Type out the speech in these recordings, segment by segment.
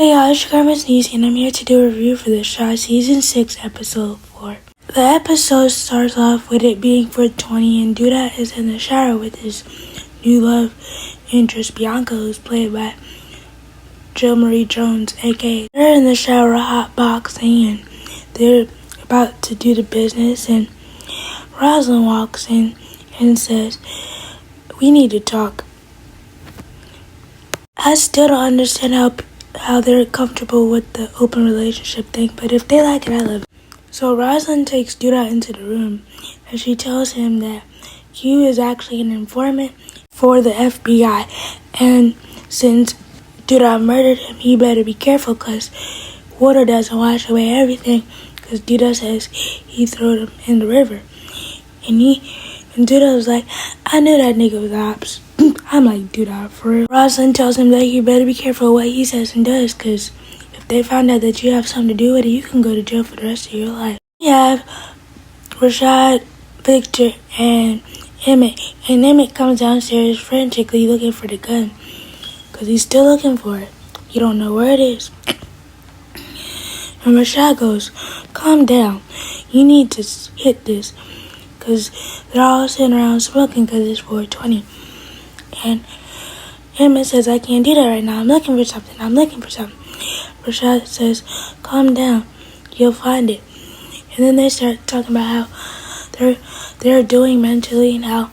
Hey y'all, it's your girl Missniecytv, and I'm here to do a review for The Chi Season 6, Episode 4. The episode starts off with it being 420, and Duda is in the shower with his new love interest, Bianca, who's played by Jill Marie Jones, aka. They're in the shower hot boxing, and they're about to do the business, and Rosalind walks in and says, "We need to talk." I still don't understand how they're comfortable with the open relationship thing, but if they like it, I love it. So Rosalind takes Duda into the room, and she tells him that Q is actually an informant for the FBI, and since Duda murdered him, he better be careful, because water doesn't wash away everything, because Duda says he threw him in the river. And Duda was like, "I knew that nigga was ops." I'm like, Duda, for real. Rosalind tells him that you better be careful what he says and does, because if they find out that you have something to do with it, you can go to jail for the rest of your life. We have Rashad, Victor, and Emmett. And Emmett comes downstairs frantically looking for the gun, because he's still looking for it. You don't know where it is. And Rashad goes, "Calm down. You need to hit this." Because they're all sitting around smoking because it's 420. And Emmett says, "I can't do that right now. I'm looking for something. Rashad says, "Calm down. You'll find it." And then they start talking about how they're doing mentally, and how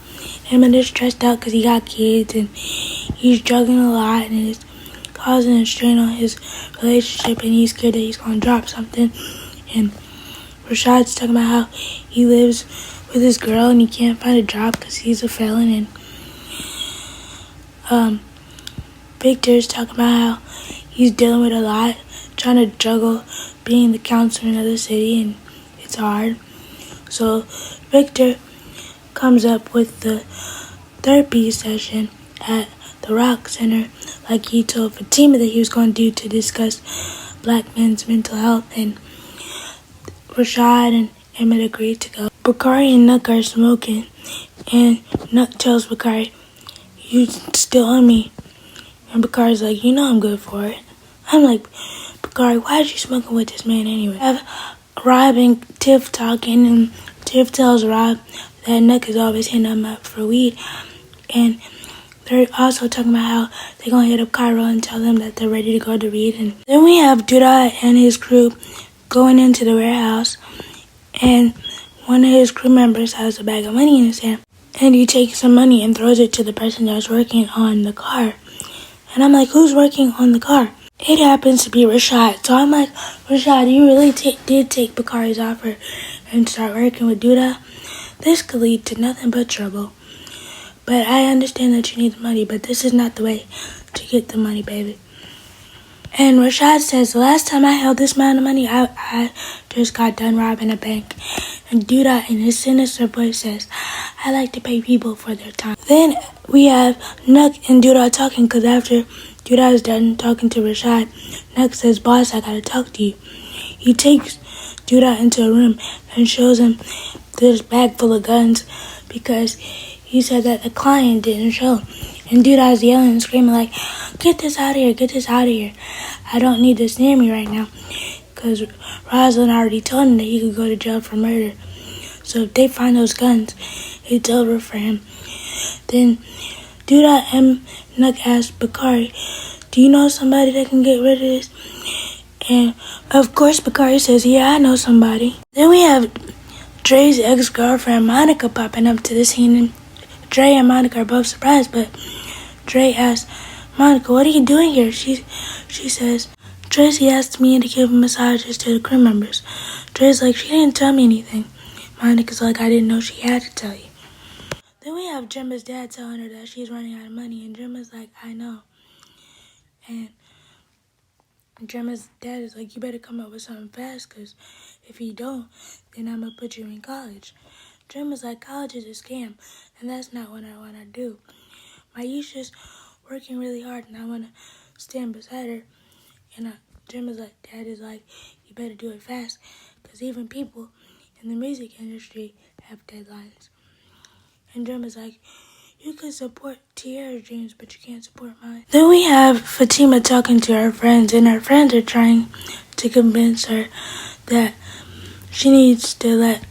Emmett is stressed out because he got kids and he's juggling a lot, and it's causing a strain on his relationship, and he's scared that he's going to drop something. And Rashad's talking about how he lives with his girl and he can't find a job because he's a felon. And Victor's talking about how he's dealing with a lot, trying to juggle being the counselor in another city, and it's hard. So Victor comes up with the therapy session at the Rock Center, like he told Fatima that he was going to do, to discuss black men's mental health, and Rashad and Emmett agreed to go. Bakari and Nuck are smoking, and Nuck tells Bakari, "You still on me?" And Bakari's like, "You know I'm good for it." I'm like, "Bakari, why is you smoking with this man anyway?" I have Rob and Tiff talking, and Tiff tells Rob that Nuck is always hitting him up for weed. And they're also talking about how they're going to hit up Cairo and tell them that they're ready to go to read. And then we have Duda and his crew going into the warehouse, and one of his crew members has a bag of money in his hand, and he takes some money and throws it to the person that's working on the car. And I'm like, who's working on the car? It happens to be Rashad. So I'm like, Rashad, you really did take Bakari's offer and start working with Duda? This could lead to nothing but trouble. But I understand that you need the money, but this is not the way to get the money, baby. And Rashad says, "The last time I held this amount of money, I just got done robbing a bank." And Duda, in his sinister voice, says, "I like to pay people for their time." Then we have Nuck and Duda talking, because after Duda is done talking to Rashad, Nuck says, "Boss, I gotta talk to you." He takes Duda into a room and shows him this bag full of guns, because he said that the client didn't show. And Duda's yelling and screaming like, "Get this out of here, get this out of here. I don't need this near me right now." Because Rosalind already told him that he could go to jail for murder. So if they find those guns, it's over for him. Then Duda and Nuck asked Bakari, "Do you know somebody that can get rid of this?" And of course Bakari says, "Yeah, I know somebody." Then we have Dre's ex-girlfriend Monica popping up to the scene, and Dre and Monica are both surprised, but Dre asks Monica, "What are you doing here?" She says, "Tracy asked me to give massages to the crew members." Dre's like, "She didn't tell me anything." Monica's like, "I didn't know she had to tell you." Then we have Gemma's dad telling her that she's running out of money, and Gemma's like, "I know." And Gemma's dad is like, "You better come up with something fast, because if you don't, then I'm going to put you in college." Gemma's like, "College is a scam, and that's not what I want to do. Maisha's working really hard, and I want to stand beside her." And Gemma's like, Dad is like, "You better do it fast, because even people in the music industry have deadlines." And Gemma's like, You can support Tiara's dreams, but you can't support mine. Then we have Fatima talking to her friends, and her friends are trying to convince her that she needs to let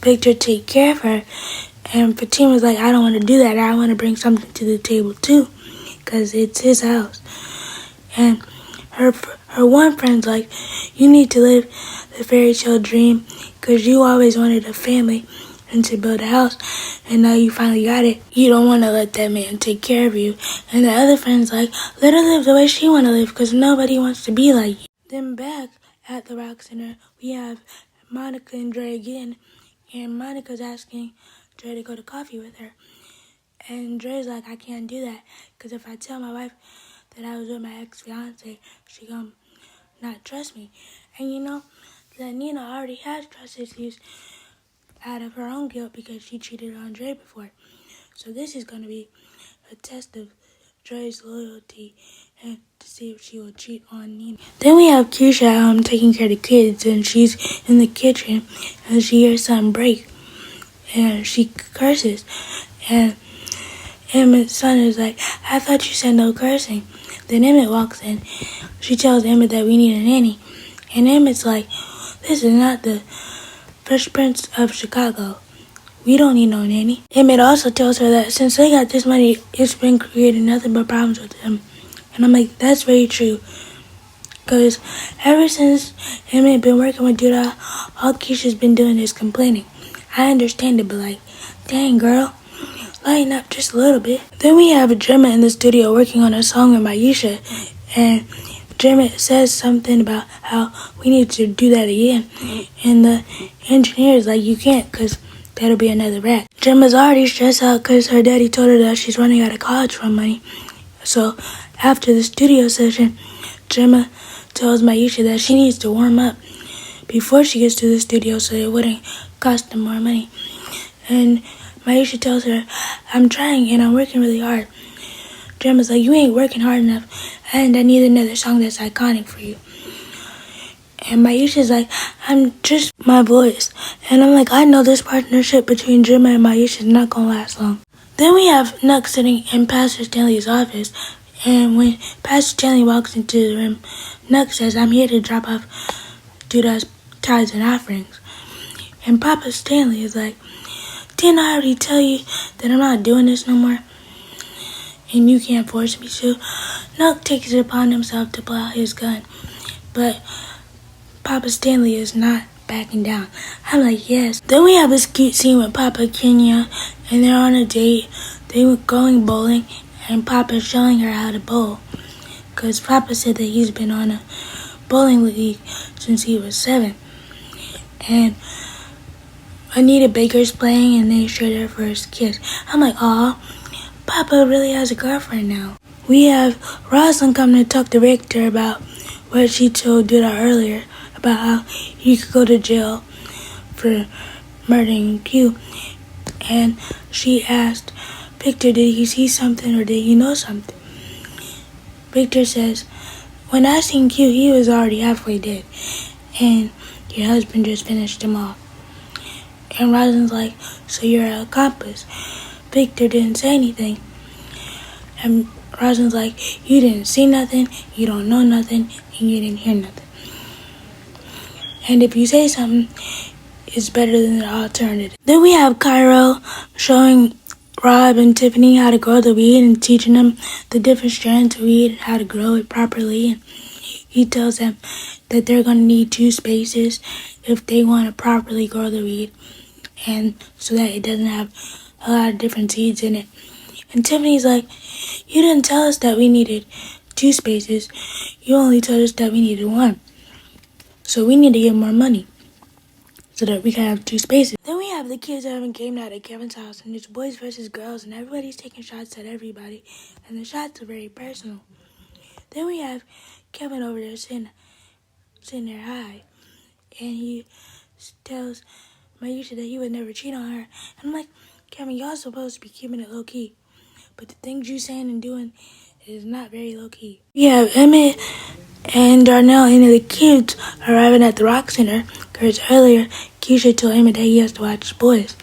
Victor take care of her. And Fatima's like, I don't want to do that. I want to bring something to the table too, because it's his house. And her one friend's like, you need to live the fairy tale dream, because you always wanted a family and to build a house, and now you finally got it. You don't want to let that man take care of you. And the other friend's like, let her live the way she want to live, because nobody wants to be like you. Then back at the Rock Center, we have Monica and Dre again, and Monica's asking Dre to go to coffee with her. And Dre's like, I can't do that, because if I tell my wife that I was with my ex-fiance, she gonna not trust me. And you know that Nina already has trust issues out of her own guilt because she cheated on Dre before. So this is going to be a test of Dre's loyalty and to see if she will cheat on Nina. Then we have Keisha taking care of the kids, and she's in the kitchen and she hears something break and she curses. And Emmett's son is like, I thought you said no cursing. Then Emmett walks in. She tells Emmett that we need a nanny. And Emmett's like, this is not the Fresh Prince of Chicago. We don't need no nanny. Emmett also tells her that since they got this money, it's been creating nothing but problems with them. And I'm like, that's very true. Because ever since Emmett been working with Judah, all Keisha's been doing is complaining. I understand it, but like, dang girl, lighten up just a little bit. Then we have Gemma in the studio working on a song with Maisha. And Gemma says something about how we need to do that again. And the engineer is like, you can't, because that'll be another rat. Gemma's already stressed out because her daddy told her that she's running out of college fund money. So after the studio session, Gemma tells Maisha that she needs to warm up before she gets to the studio so it wouldn't cost them more money. And Maisha tells her, I'm trying and I'm working really hard. Gemma's like, you ain't working hard enough, and I need another song that's iconic for you. And Maisha's like, I'm just my voice. And I'm like, I know this partnership between Gemma and Maisha is not going to last long. Then we have Nuck sitting in Pastor Stanley's office. And when Pastor Stanley walks into the room, Nuck says, I'm here to drop off Dudah's tithes and offerings. And Papa Stanley is like, didn't I already tell you that I'm not doing this no more? And you can't force me to. Nuck takes it upon himself to pull out his gun. But Papa Stanley is not backing down. I'm like, yes. Then we have this cute scene with Papa Kenya, and they're on a date. They were going bowling, and Papa's showing her how to bowl. Because Papa said that he's been on a bowling league since he was 7. And Anita Baker's playing, and they share their first kiss. I'm like, aw, Papa really has a girlfriend now. We have Rosalind coming to talk to Victor about what she told Duda earlier, about how he could go to jail for murdering Q. And she asked Victor, did he see something or did he know something? Victor says, when I seen Q, he was already halfway dead. And your husband just finished him off. And Rosalind's like, so you're an accomplice. Victor didn't say anything. And Rosalind's like, you didn't see nothing, you don't know nothing, and you didn't hear nothing. And if you say something, it's better than the alternative. Then we have Cairo showing Rob and Tiffany how to grow the weed and teaching them the different strands of weed and how to grow it properly. And he tells them that they're going to need 2 spaces if they want to properly grow the weed, and so that it doesn't have a lot of different seeds in it. And Tiffany's like, you didn't tell us that we needed 2 spaces. You only told us that we needed 1. So we need to get more money so that we can have 2 spaces. Then we have the kids having game night at Kevin's house, and it's boys versus girls, and everybody's taking shots at everybody, and the shots are very personal. Then we have Kevin over there sitting there high, and he tells Maisha that he would never cheat on her. And I'm like, Kevin, y'all supposed to be keeping it low-key, but the things you saying and doing is not very low-key. We have Emmett and Darnell and the kids arriving at the Rock Center, because earlier Keisha told Emmett that he has to watch boys.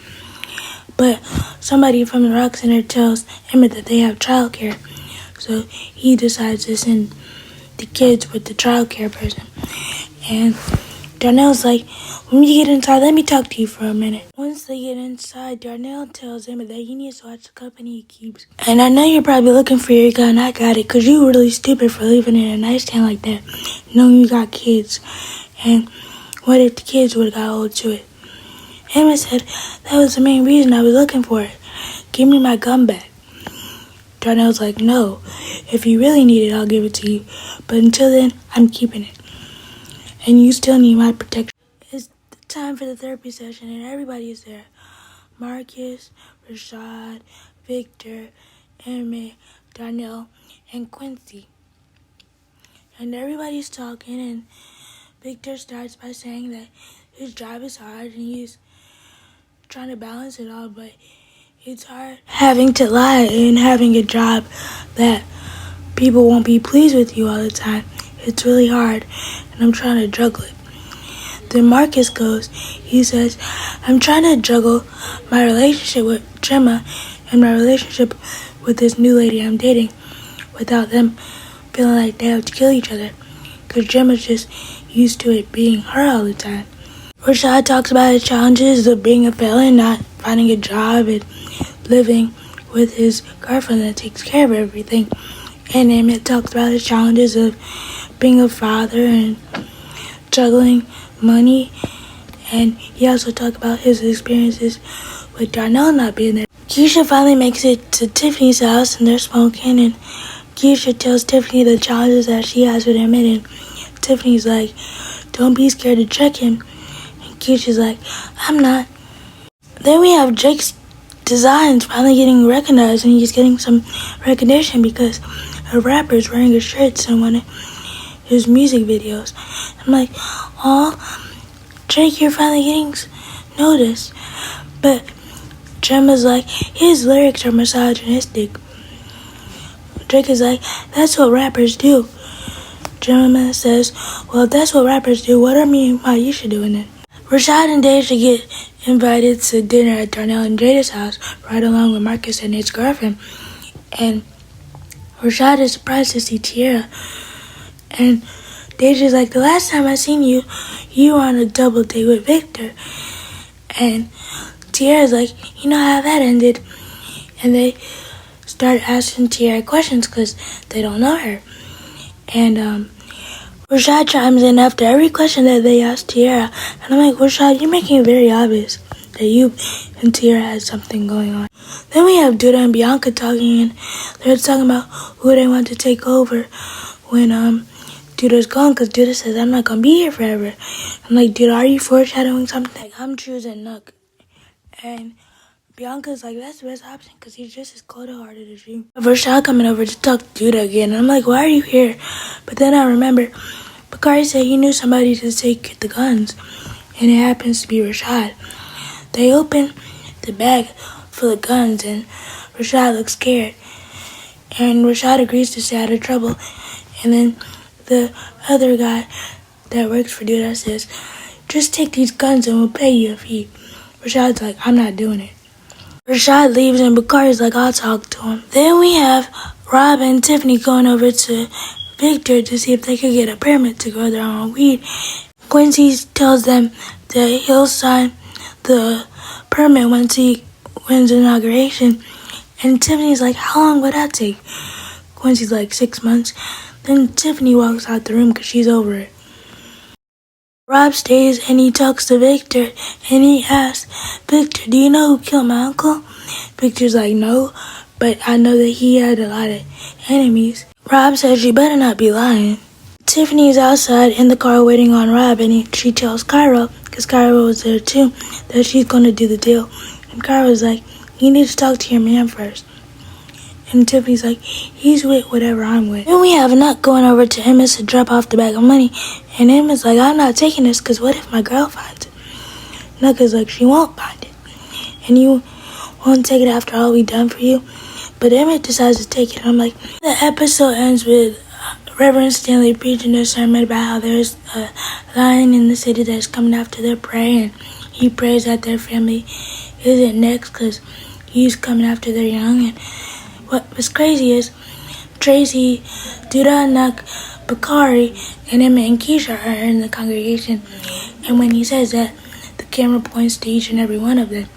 But somebody from the Rock Center tells Emmett that they have childcare. So he decides to send the kids with the childcare person. And Darnell's like, when you get inside, let me talk to you for a minute. Once they get inside, Darnell tells Emmett that he needs to watch the company he keeps. And I know you're probably looking for your gun. I got it, because you were really stupid for leaving it in a nightstand like that, knowing you got kids. And what if the kids would have got hold to it? Emmett said that was the main reason I was looking for it. Give me my gun back. Darnell's like, no. If you really need it, I'll give it to you. But until then, I'm keeping it. And you still need my protection. It's the time for the therapy session, and everybody is there. Marcus, Rashad, Victor, Emmett, Darnell, and Quincy. And everybody's talking, and Victor starts by saying that his job is hard, and he's trying to balance it all, but it's hard having to lie and having a job that people won't be pleased with you all the time. It's really hard, and I'm trying to juggle it. Then Marcus goes, he says, I'm trying to juggle my relationship with Gemma and my relationship with this new lady I'm dating without them feeling like they have to kill each other, because Gemma's just used to it being her all the time. Rashad talks about his challenges of being a felon, not finding a job, and living with his girlfriend that takes care of everything. And Emmett talks about his challenges of being a father and juggling money. And he also talked about his experiences with Darnell not being there. Keisha finally makes it to Tiffany's house, and they're smoking, and Keisha tells Tiffany the challenges that she has with Emmett, and Tiffany's like, don't be scared to check him. And Keisha's like, I'm not. Then we have Jake's designs finally getting recognized, and he's getting some recognition because a rapper is wearing his shirts in one of his music videos. I'm like, aw, Jake, you're finally getting noticed. But Gemma's like, his lyrics are misogynistic. Drake is like, that's what rappers do. Gemma says, well, if that's what rappers do, what are me and Maisha doing it? Rashad and Deja get invited to dinner at Darnell and Jada's house, right along with Marcus and his girlfriend. And Rashad is surprised to see Tiara. And Deja's like, the last time I seen you, you were on a double date with Victor. And Tiara's like, you know how that ended? And they start asking Tiara questions because they don't know her. And Rashad chimes in after every question that they ask Tiara. And I'm like, Rashad, you're making it very obvious that you and Tiara had something going on. Then we have Duda and Bianca talking, and they're talking about who they want to take over when Duda's gone, because Duda says, I'm not going to be here forever. I'm like, Duda, are you foreshadowing something? Like, I'm choosing Nook. And Bianca's like, that's the best option because he's just as cold-hearted as you. Rashad coming over to talk to Duda again, and I'm like, why are you here? But then I remember Bakari said he knew somebody to take the guns, and it happens to be Rashad. They open the bag full of guns, and Rashad looks scared. And Rashad agrees to stay out of trouble. And then the other guy that works for Duda says, just take these guns and we'll pay you a fee. Rashad's like, I'm not doing it. Rashad leaves, and Bakari's like, I'll talk to him. Then we have Rob and Tiffany going over to Victor to see if they could get a permit to grow their own weed. Quincy tells them that he'll sign the permit once he wins inauguration. And Tiffany's like, how long would that take? Quincy's like, 6 months. Then Tiffany walks out the room because she's over it. Rob stays and he talks to Victor, and he asks, Victor, do you know who killed my uncle? Victor's like, no, but I know that he had a lot of enemies. Rob says, you better not be lying. Tiffany's outside in the car waiting on Rob, and she tells Cairo, because Cairo was there too, that she's going to do the deal. And Cairo's like, you need to talk to your man first. And Tiffany's like, he's with whatever I'm with. Then we have Nut going over to Emma's to drop off the bag of money. And Emma's like, I'm not taking this because what if my girl finds it? Nut is like, she won't find it. And you won't take it after all we done for you. But Emmett decides to take it. I'm like, the episode ends with Reverend Stanley preaching a sermon about how there's a lion in the city that's coming after their prey. And he prays that their family isn't next because he's coming after their young. And what was crazy is Tracy, Duda, Nuck, Bakari, and Emma and Keisha are in the congregation. And when he says that, the camera points to each and every one of them.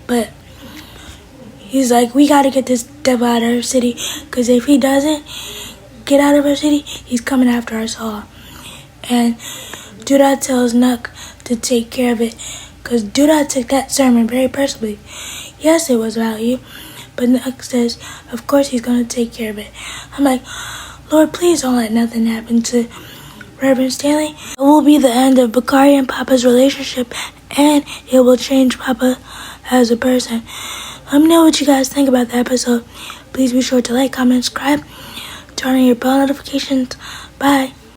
But he's like, we gotta get this devil out of our city, because if he doesn't get out of our city, he's coming after us all. And Duda tells Nuck to take care of it, because Duda took that sermon very personally. Yes, it was about you, but Nuck says, of course he's going to take care of it. I'm like, Lord, please don't let nothing happen to Reverend Stanley. It will be the end of Bakari and Papa's relationship, and it will change Papa as a person. Let me know what you guys think about the episode. Please be sure to like, comment, subscribe, turn on your bell notifications. Bye.